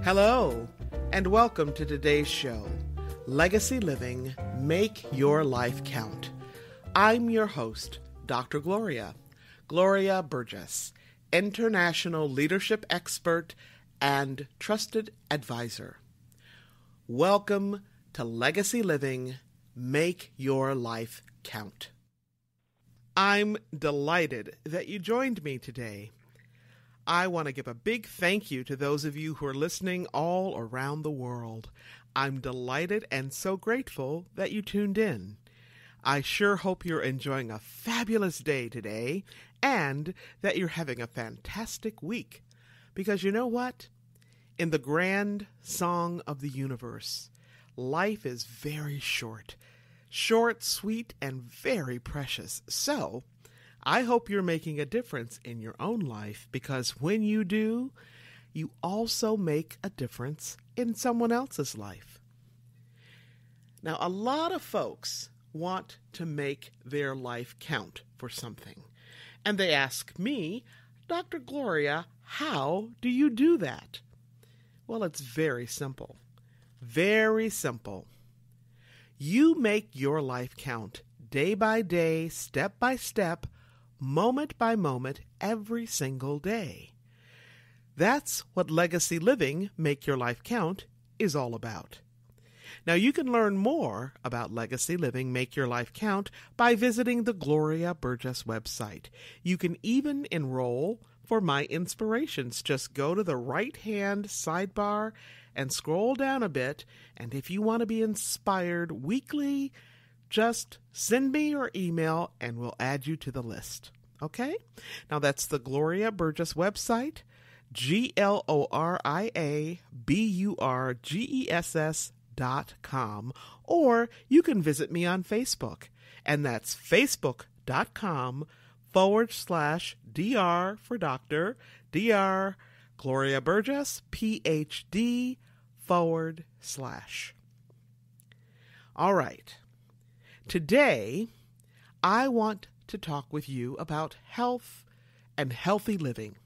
Hello, and welcome to today's show, Legacy Living, Make Your Life Count. I'm your host, Dr. Gloria Burgess, international leadership expert and trusted advisor. Welcome to Legacy Living, Make Your Life Count. I'm delighted that you joined me today. I want to give a big thank you to those of you who are listening all around the world. I'm delighted and so grateful that you tuned in. I sure hope you're enjoying a fabulous day today and that you're having a fantastic week. Because you know what? In the grand song of the universe, life is very short. Short, sweet, and very precious. So, I hope you're making a difference in your own life, because when you do, you also make a difference in someone else's life. Now, a lot of folks want to make their life count for something. And they ask me, Dr. Gloria, how do you do that? Well, it's very simple. Very simple. You make your life count day by day, step by step, moment by moment, every single day. That's what Legacy Living, Make Your Life Count is all about. Now, you can learn more about Legacy Living, Make Your Life Count by visiting the Gloria Burgess website. You can even enroll for my inspirations. Just go to the right-hand sidebar and scroll down a bit, and if you want to be inspired weekly, just send me your email and we'll add you to the list. Okay? Now that's the Gloria Burgess website, GLORIABURGESS.com, or you can visit me on Facebook, and that's facebook.com/DR for Doctor, DR Gloria Burgess, PhD /. All right. Today, I want to talk with you about health and healthy living.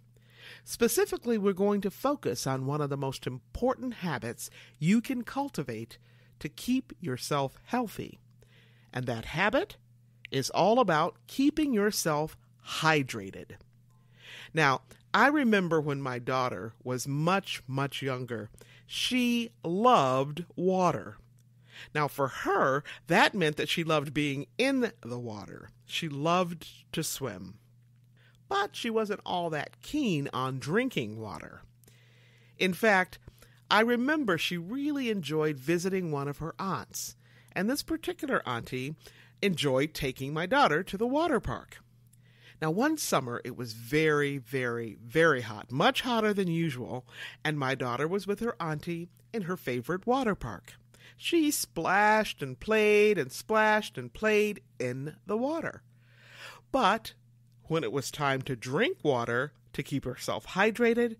Specifically, we're going to focus on one of the most important habits you can cultivate to keep yourself healthy. And that habit is all about keeping yourself hydrated. Now, I remember when my daughter was much, much younger, she loved water. Now, for her, that meant that she loved being in the water. She loved to swim. But she wasn't all that keen on drinking water. In fact, I remember she really enjoyed visiting one of her aunts, and this particular auntie enjoyed taking my daughter to the water park. Now, one summer, it was very, very, very hot, much hotter than usual, and my daughter was with her auntie in her favorite water park. She splashed and played and splashed and played in the water. But when it was time to drink water to keep herself hydrated,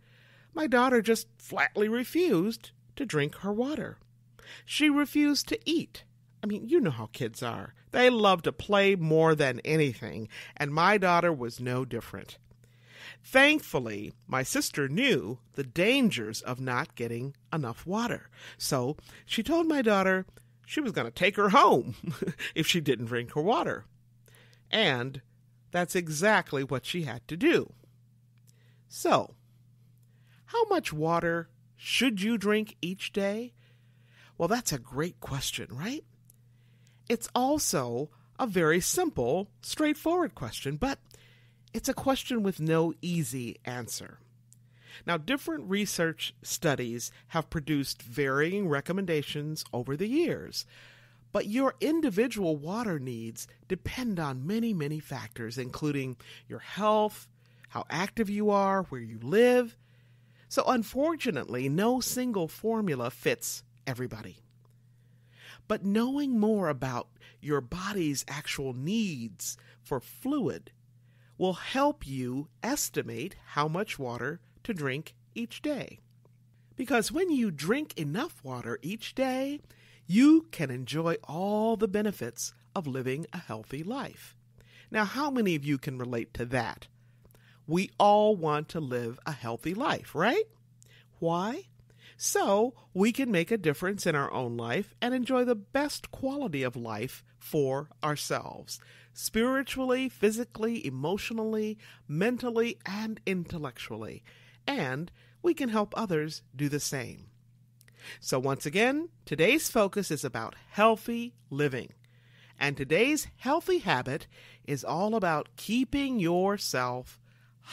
my daughter just flatly refused to drink her water. She refused to eat. I mean, you know how kids are. They love to play more than anything, and my daughter was no different. Thankfully, my sister knew the dangers of not getting enough water, so she told my daughter she was going to take her home if she didn't drink her water. And that's exactly what she had to do. So, how much water should you drink each day? Well, that's a great question, right? It's also a very simple, straightforward question, but it's a question with no easy answer. Now, different research studies have produced varying recommendations over the years, but your individual water needs depend on many, many factors, including your health, how active you are, where you live. So, unfortunately, no single formula fits everybody. But knowing more about your body's actual needs for fluid will help you estimate how much water to drink each day. Because when you drink enough water each day, you can enjoy all the benefits of living a healthy life. Now, how many of you can relate to that? We all want to live a healthy life, right? Why? so we can make a difference in our own life and enjoy the best quality of life for ourselves, spiritually, physically, emotionally, mentally, and intellectually. And we can help others do the same. So once again, today's focus is about healthy living. And today's healthy habit is all about keeping yourself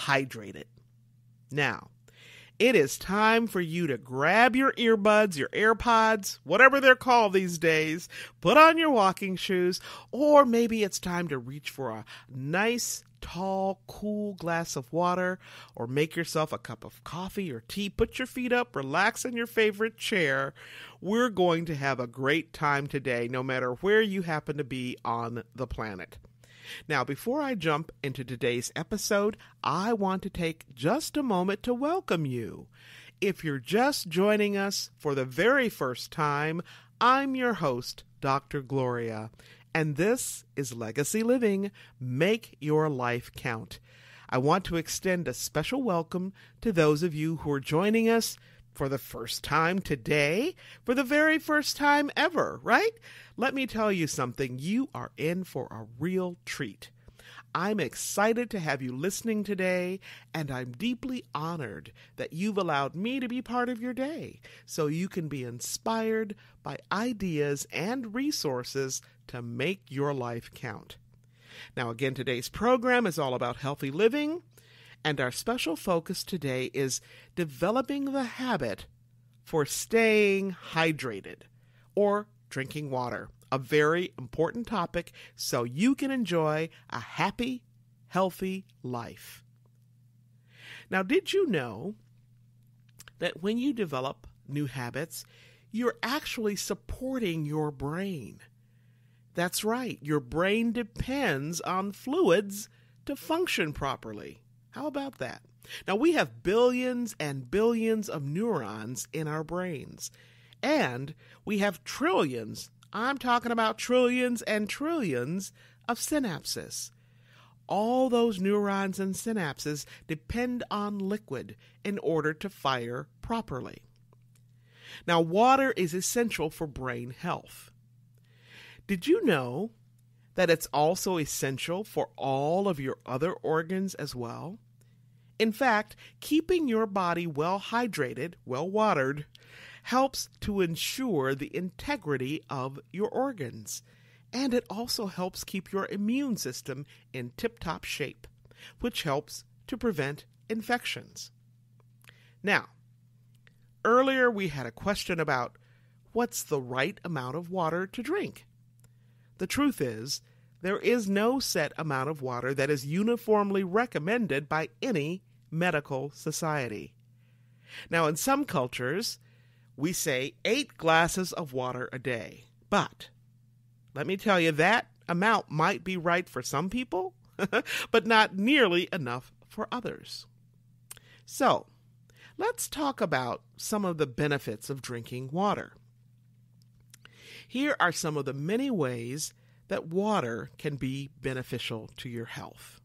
hydrated. Now, it is time for you to grab your earbuds, your AirPods, whatever they're called these days, put on your walking shoes, or maybe it's time to reach for a nice, tall, cool glass of water, or make yourself a cup of coffee or tea. Put your feet up, relax in your favorite chair. We're going to have a great time today, no matter where you happen to be on the planet. Now, before I jump into today's episode, I want to take just a moment to welcome you. If you're just joining us for the very first time, I'm your host, Dr. Gloria, and this is Legacy Living. Make your life count. I want to extend a special welcome to those of you who are joining us for the first time today, for the very first time ever, right? Let me tell you something. You are in for a real treat. I'm excited to have you listening today, and I'm deeply honored that you've allowed me to be part of your day so you can be inspired by ideas and resources to make your life count. Now, again, today's program is all about healthy living, and our special focus today is developing the habit for staying hydrated or drinking water, a very important topic so you can enjoy a happy, healthy life. Now, did you know that when you develop new habits, you're actually supporting your brain? That's right, your brain depends on fluids to function properly. How about that? Now, we have billions and billions of neurons in our brains, and we have trillions, I'm talking about trillions and trillions of synapses. All those neurons and synapses depend on liquid in order to fire properly. Now, water is essential for brain health. Did you know that it's also essential for all of your other organs as well? In fact, keeping your body well hydrated, well watered, helps to ensure the integrity of your organs. And it also helps keep your immune system in tip-top shape, which helps to prevent infections. Now, earlier we had a question about what's the right amount of water to drink. The truth is, there is no set amount of water that is uniformly recommended by any medical society. Now, in some cultures, we say 8 glasses of water a day. But let me tell you, that amount might be right for some people, but not nearly enough for others. So, let's talk about some of the benefits of drinking water. Here are some of the many ways that water can be beneficial to your health.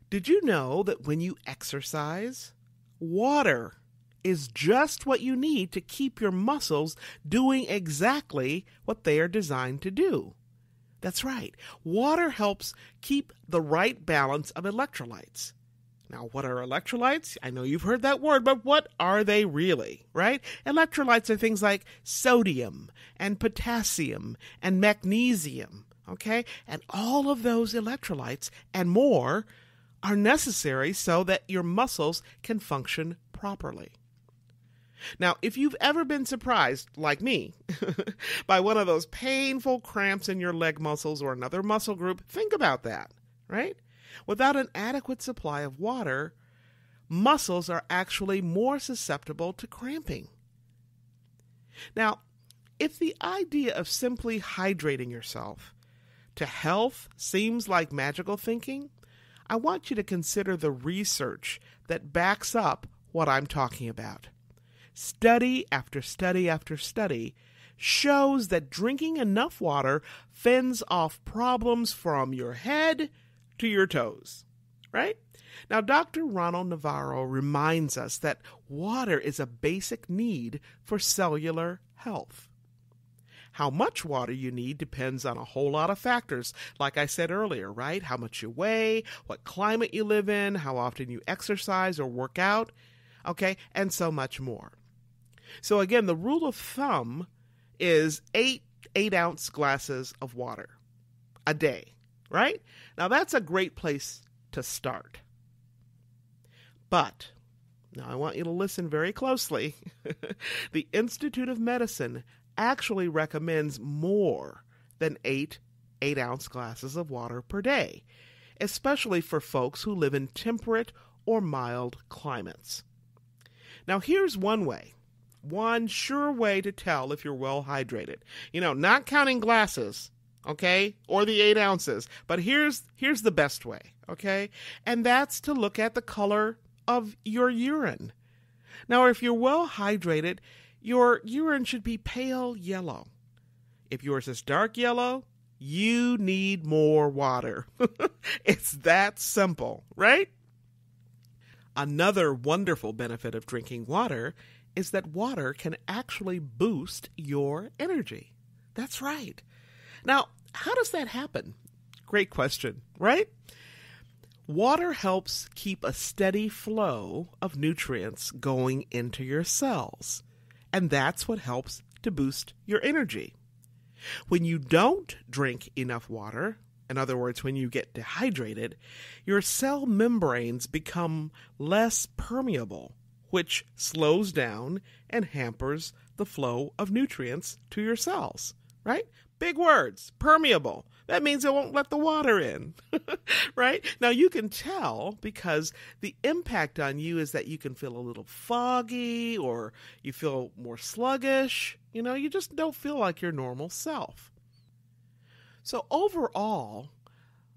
Did you know that when you exercise, water is just what you need to keep your muscles doing exactly what they are designed to do? That's right. Water helps keep the right balance of electrolytes. Now, what are electrolytes? I know you've heard that word, but what are they really, right? Electrolytes are things like sodium and potassium and magnesium, okay? And all of those electrolytes and more are necessary so that your muscles can function properly. Now, if you've ever been surprised, like me, by one of those painful cramps in your leg muscles or another muscle group, think about that, right? Without an adequate supply of water, muscles are actually more susceptible to cramping. Now, if the idea of simply hydrating yourself to health seems like magical thinking, I want you to consider the research that backs up what I'm talking about. Study after study after study shows that drinking enough water fends off problems from your head to your toes, right? Now, Dr. Ronald Navarro reminds us that water is a basic need for cellular health. How much water you need depends on a whole lot of factors, like I said earlier, right? How much you weigh, what climate you live in, how often you exercise or work out, okay, and so much more. So again, the rule of thumb is 8-ounce glasses of water a day, right? Now that's a great place to start. But, now I want you to listen very closely. The Institute of Medicine actually recommends more than 8-ounce glasses of water per day, especially for folks who live in temperate or mild climates. Now here's one sure way to tell if you're well hydrated. Not counting glasses, okay, or the 8 ounces, but here's the best way, okay, and that's to look at the color of your urine. Now, if you're well hydrated, your urine should be pale yellow. If yours is dark yellow, you need more water. It's that simple, right? Another wonderful benefit of drinking water is that water can actually boost your energy. That's right. Now, how does that happen? Great question, right? Water helps keep a steady flow of nutrients going into your cells, and that's what helps to boost your energy. When you don't drink enough water, in other words, when you get dehydrated, your cell membranes become less permeable, which slows down and hampers the flow of nutrients to your cells, right? Big words, permeable. That means it won't let the water in, right? Now you can tell because the impact on you is that you can feel a little foggy or you feel more sluggish. You just don't feel like your normal self. So overall,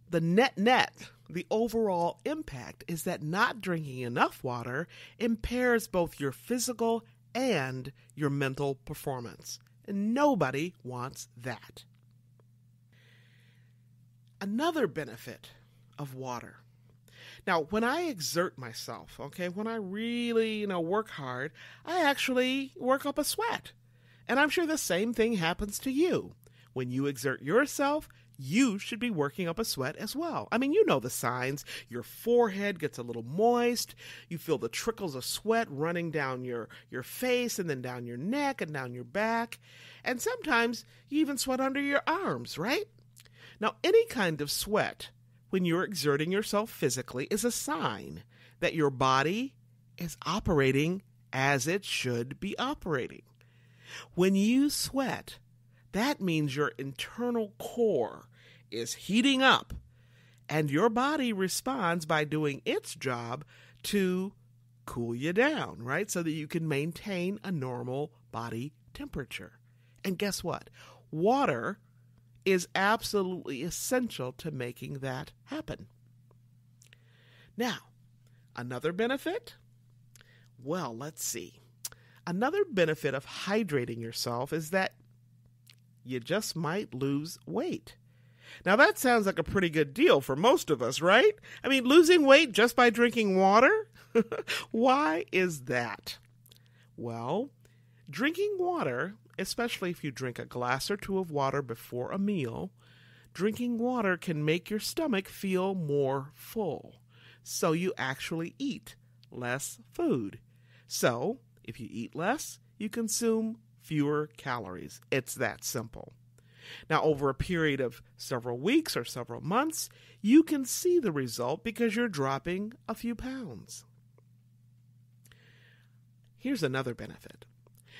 the overall impact is that not drinking enough water impairs both your physical and your mental performance. And nobody wants that. Another benefit of water. Now, when I exert myself, okay, when I really, work hard, I actually work up a sweat. And I'm sure the same thing happens to you. When you exert yourself, you should be working up a sweat as well. I mean, you know the signs. Your forehead gets a little moist. You feel the trickles of sweat running down your face and then down your neck and down your back. And sometimes you even sweat under your arms, right? Now, any kind of sweat when you're exerting yourself physically is a sign that your body is operating as it should be operating. When you sweat, that means your internal core is heating up, and your body responds by doing its job to cool you down, right? So that you can maintain a normal body temperature. And guess what? Water is absolutely essential to making that happen. Now, another benefit? Well, let's see. Another benefit of hydrating yourself is that you just might lose weight. Now that sounds like a pretty good deal for most of us, right? I mean, losing weight just by drinking water? Why is that? Well, drinking water, especially if you drink a glass or two of water before a meal, drinking water can make your stomach feel more full. So you actually eat less food. So if you eat less, you consume fewer calories. It's that simple. Now, over a period of several weeks or several months, you can see the result because you're dropping a few pounds. Here's another benefit.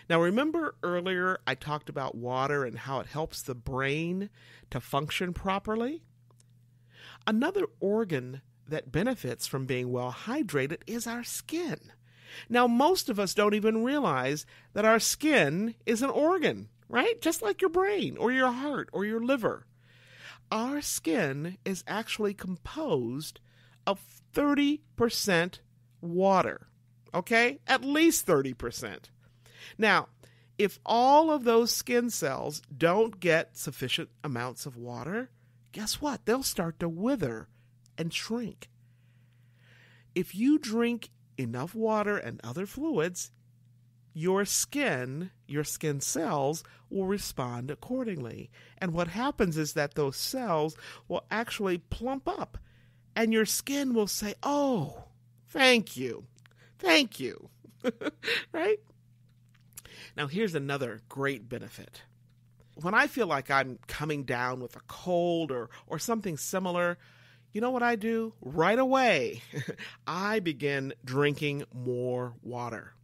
Now, remember earlier I talked about water and how it helps the brain to function properly? Another organ that benefits from being well hydrated is our skin. Now, most of us don't even realize that our skin is an organ, right? Just like your brain or your heart or your liver. Our skin is actually composed of 30% water, okay? At least 30%. Now, if all of those skin cells don't get sufficient amounts of water, guess what? They'll start to wither and shrink. if you drink enough water and other fluids, your skin cells will respond accordingly. And what happens is that those cells will actually plump up, and your skin will say, "Oh, thank you. Thank you." Right? Now, here's another great benefit. When I feel like I'm coming down with a cold or something similar, you know what I do? Right away, I begin drinking more water.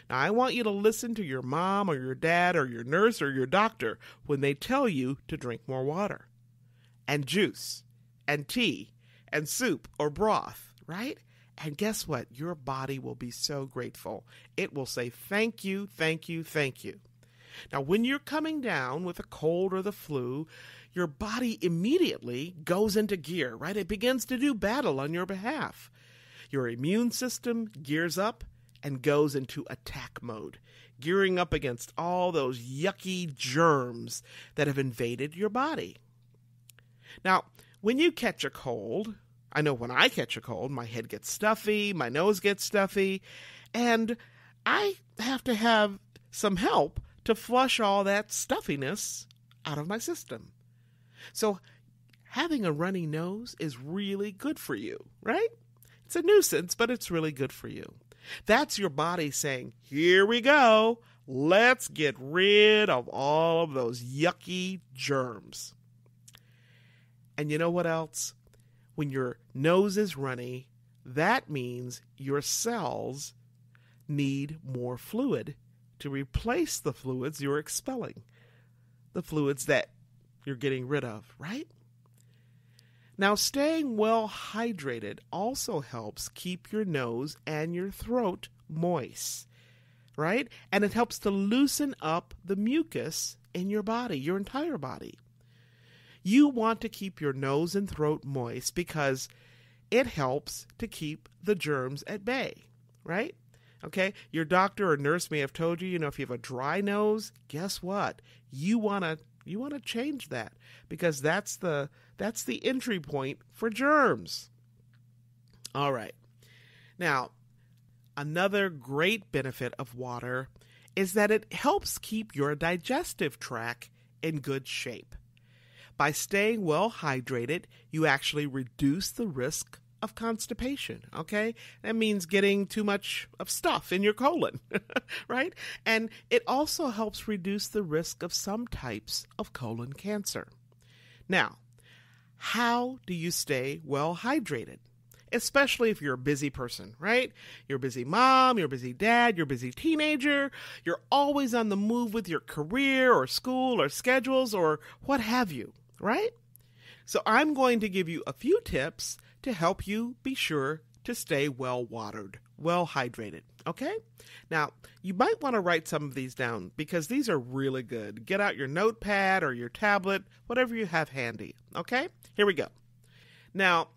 Now, I want you to listen to your mom or your dad or your nurse or your doctor when they tell you to drink more water and juice and tea and soup or broth, right? And guess what? Your body will be so grateful. It will say, "Thank you, thank you, thank you." Now, when you're coming down with a cold or the flu, your body immediately goes into gear, right? It begins to do battle on your behalf. Your immune system gears up and goes into attack mode, gearing up against all those yucky germs that have invaded your body. Now, when you catch a cold, I know when I catch a cold, my head gets stuffy, my nose gets stuffy, and I have to have some help to flush all that stuffiness out of my system. So having a runny nose is really good for you, right? It's a nuisance, but it's really good for you. That's your body saying, "Here we go. Let's get rid of all of those yucky germs." And you know what else? When your nose is runny, that means your cells need more fluid to replace the fluids you're expelling, the fluids that you're getting rid of, right? Now, staying well hydrated also helps keep your nose and your throat moist, right? And it helps to loosen up the mucus in your body, your entire body. You want to keep your nose and throat moist because it helps to keep the germs at bay, right? Okay, your doctor or nurse may have told you, if you have a dry nose, guess what? You want to change that because that's the entry point for germs. All right. Now, another great benefit of water is that it helps keep your digestive tract in good shape. By staying well hydrated, you actually reduce the risk of constipation, okay? That means getting too much of stuff in your colon, right? And it also helps reduce the risk of some types of colon cancer. Now, how do you stay well hydrated? Especially if you're a busy person, right? You're a busy mom, you're a busy dad, you're a busy teenager, you're always on the move with your career or school or schedules or what have you, right? So I'm going to give you a few tips to help you be sure to stay well watered, well hydrated, okay? Now, you might want to write some of these down because these are really good. Get out your notepad or your tablet, whatever you have handy, okay? Here we go. Now,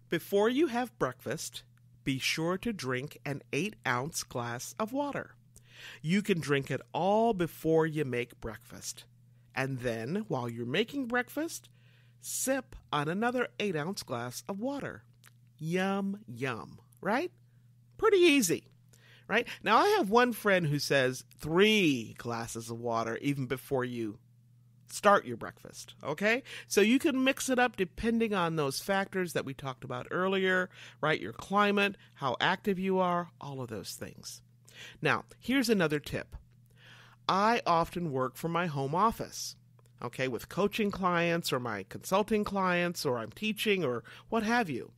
before you have breakfast, be sure to drink an 8-ounce glass of water. You can drink it all before you make breakfast. And then, while you're making breakfast, sip on another 8-ounce glass of water. Yum, yum, right? Pretty easy, right? Now, I have one friend who says 3 glasses of water even before you start your breakfast, okay? So you can mix it up depending on those factors that we talked about earlier, right? Your climate, how active you are, all of those things. Now, here's another tip. I often work from my home office, okay, with coaching clients or my consulting clients, or I'm teaching or what have you.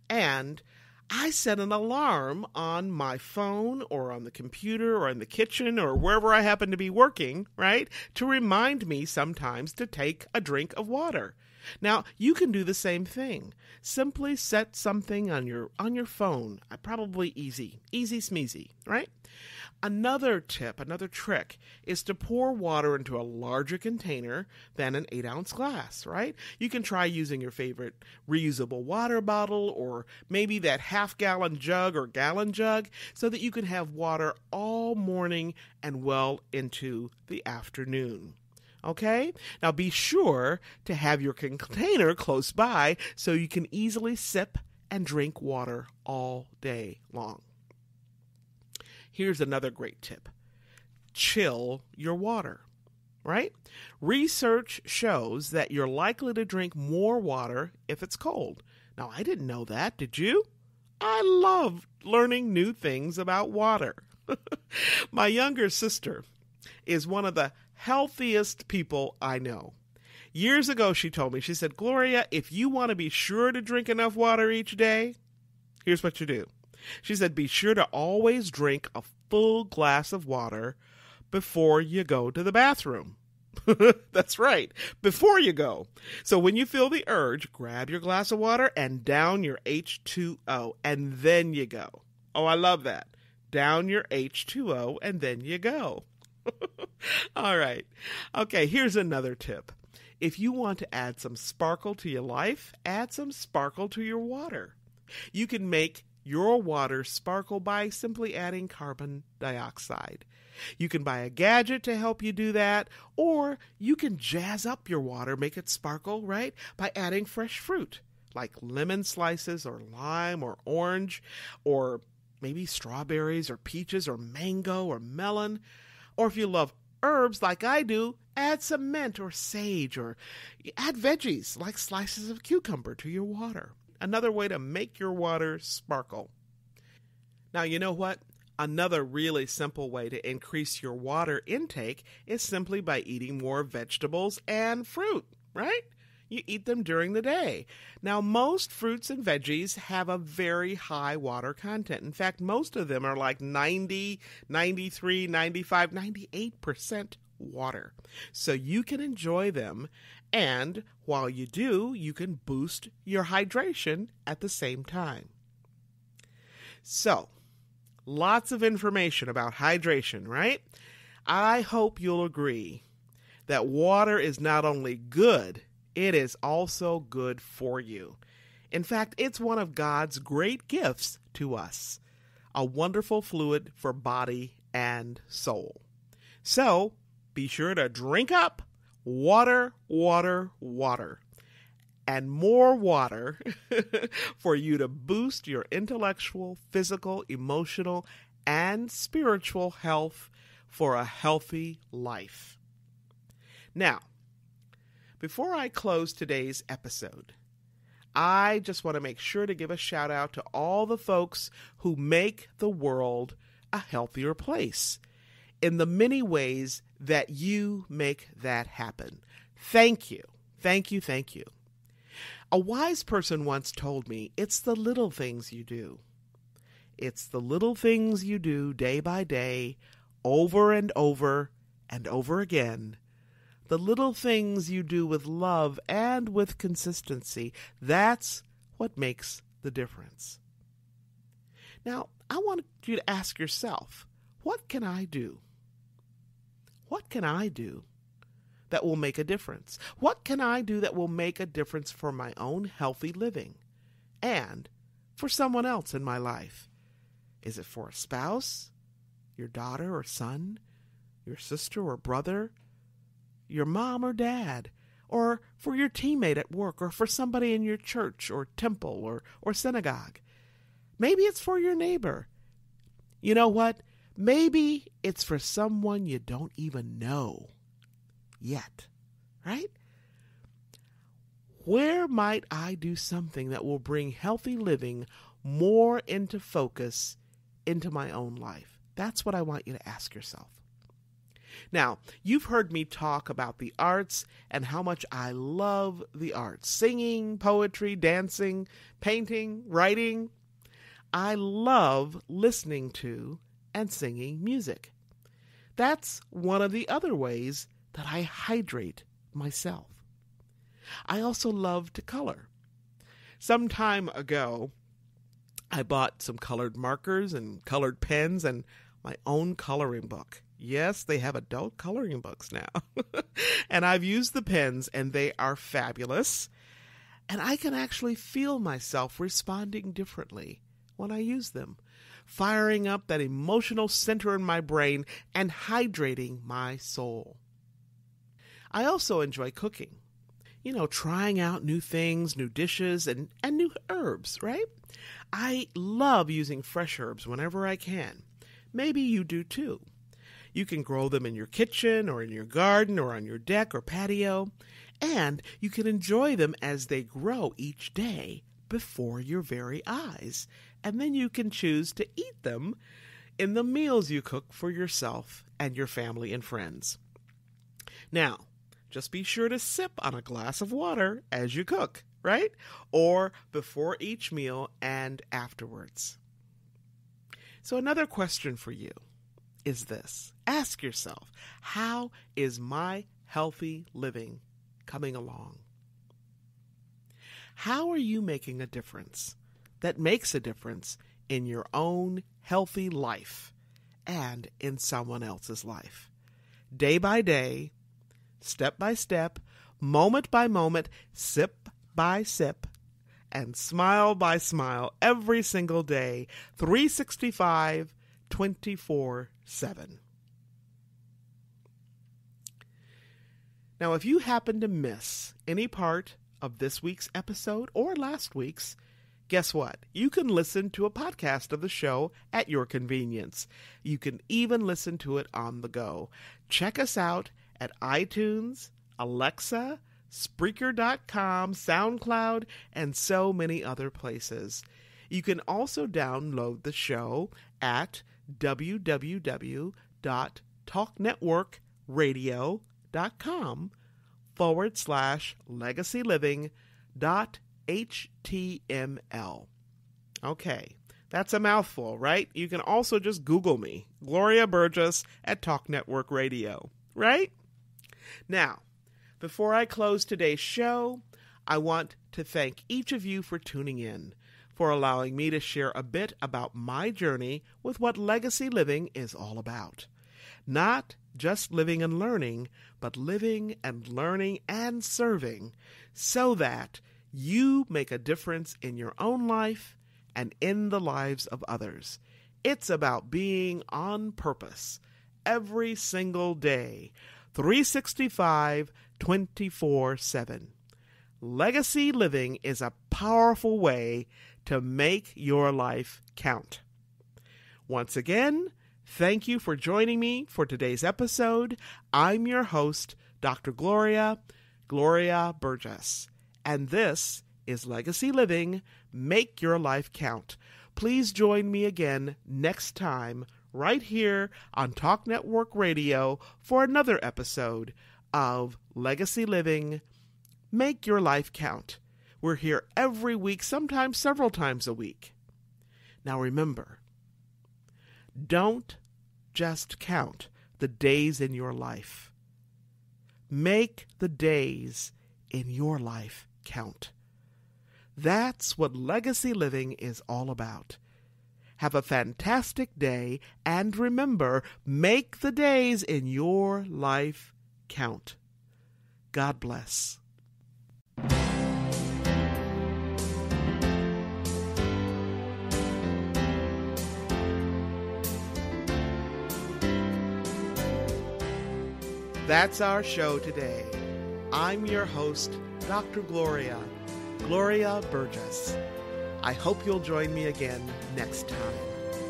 And I set an alarm on my phone or on the computer or in the kitchen or wherever I happen to be working, right, to remind me sometimes to take a drink of water. Now, you can do the same thing. Simply set something on your phone. Probably easy smeezy, right? Another tip, another trick, is to pour water into a larger container than an 8-ounce glass, right? You can try using your favorite reusable water bottle or maybe that half-gallon jug or gallon jug so that you can have water all morning and well into the afternoon. Okay? Now be sure to have your container close by so you can easily sip and drink water all day long. Here's another great tip. Chill your water, right? Research shows that you're likely to drink more water if it's cold. Now, I didn't know that, did you? I love learning new things about water. My younger sister is one of the healthiest people I know. Years ago, she told me, she said, Gloria, if you want to be sure to drink enough water each day, here's what you do. She said, be sure to always drink a full glass of water before you go to the bathroom. That's right, before you go. So when you feel the urge, grab your glass of water and down your H2O, and then you go. Oh, I love that. Down your H2O, and then you go. All right. Okay, here's another tip. If you want to add some sparkle to your life, add some sparkle to your water. You can make your water sparkle by simply adding carbon dioxide. You can buy a gadget to help you do that, or you can jazz up your water, make it sparkle, right, by adding fresh fruit, like lemon slices or lime or orange, or maybe strawberries or peaches or mango or melon. Or if you love herbs like I do, add some mint or sage, or add veggies like slices of cucumber to your water. Another way to make your water sparkle. Now, you know what? Another really simple way to increase your water intake is simply by eating more vegetables and fruit, right? You eat them during the day. Now, most fruits and veggies have a very high water content. In fact, most of them are like 90, 93, 95, 98% water. So you can enjoy them, and while you do, you can boost your hydration at the same time. So, lots of information about hydration, right? I hope you'll agree that water is not only good, it is also good for you. In fact, it's one of God's great gifts to us, a wonderful fluid for body and soul. So, be sure to drink up water, water, water, and more water for you to boost your intellectual, physical, emotional, and spiritual health for a healthy life. Now, before I close today's episode, I just want to make sure to give a shout out to all the folks who make the world a healthier place in the many ways that you make that happen. Thank you. Thank you. Thank you. A wise person once told me, it's the little things you do. It's the little things you do day by day, over and over and over again. The little things you do with love and with consistency, that's what makes the difference. Now, I want you to ask yourself, what can I do? What can I do that will make a difference? What can I do that will make a difference for my own healthy living and for someone else in my life? Is it for a spouse, your daughter or son, your sister or brother, your mom or dad, or for your teammate at work, or for somebody in your church or temple or synagogue? Maybe it's for your neighbor. You know what? Maybe it's for someone you don't even know yet, right? Where might I do something that will bring healthy living more into focus into my own life? That's what I want you to ask yourself. Now, you've heard me talk about the arts and how much I love the arts. Singing, poetry, dancing, painting, writing. I love listening to and singing music. That's one of the other ways that I hydrate myself. I also love to color. Some time ago, I bought some colored markers and colored pens and my own coloring book. Yes, they have adult coloring books now. And I've used the pens, and they are fabulous. And I can actually feel myself responding differently when I use them, firing up that emotional center in my brain and hydrating my soul. I also enjoy cooking. trying out new things, new dishes, and new herbs, right? I love using fresh herbs whenever I can. Maybe you do too. You can grow them in your kitchen or in your garden or on your deck or patio, and you can enjoy them as they grow each day before your very eyes. And then you can choose to eat them in the meals you cook for yourself and your family and friends. Now, just be sure to sip on a glass of water as you cook, right? Or before each meal and afterwards. So another question for you is this. Ask yourself, how is my healthy living coming along? How are you making a difference that makes a difference in your own healthy life and in someone else's life? Day by day, step by step, moment by moment, sip by sip, and smile by smile every single day, 365, 24/7. Now, if you happen to miss any part of this week's episode or last week's, guess what? You can listen to a podcast of the show at your convenience. You can even listen to it on the go. Check us out at iTunes, Alexa, Spreaker.com, SoundCloud, and so many other places. You can also download the show at www.talknetworkradio.com/legacyliving.html. Okay, that's a mouthful, right? You can also just Google me, Gloria Burgess at Talk Network Radio, right? Now, before I close today's show, I want to thank each of you for tuning in, for allowing me to share a bit about my journey with what legacy living is all about. Not just living and learning, but living and learning and serving so that you make a difference in your own life and in the lives of others. It's about being on purpose every single day, 365, 24/7. Legacy living is a powerful way to make your life count. Once again, thank you for joining me for today's episode. I'm your host, Dr. Gloria Burgess, and this is Legacy Living, Make Your Life Count. Please join me again next time right here on Talk Network Radio for another episode of Legacy Living, Make Your Life Count. We're here every week, sometimes several times a week. Now remember, don't just count the days in your life. Make the days in your life count. That's what legacy living is all about. Have a fantastic day, and remember, make the days in your life count. God bless. That's our show today. I'm your host, Dr. Gloria Burgess. I hope you'll join me again next time.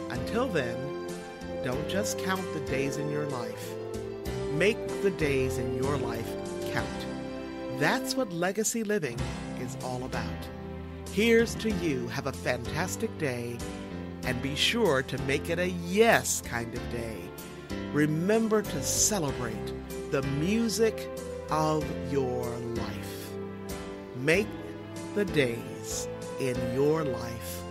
Until then, don't just count the days in your life. Make the days in your life count. That's what legacy living is all about. Here's to you. Have a fantastic day, and be sure to make it a yes kind of day. Remember to celebrate the music of your life. Make the days in your life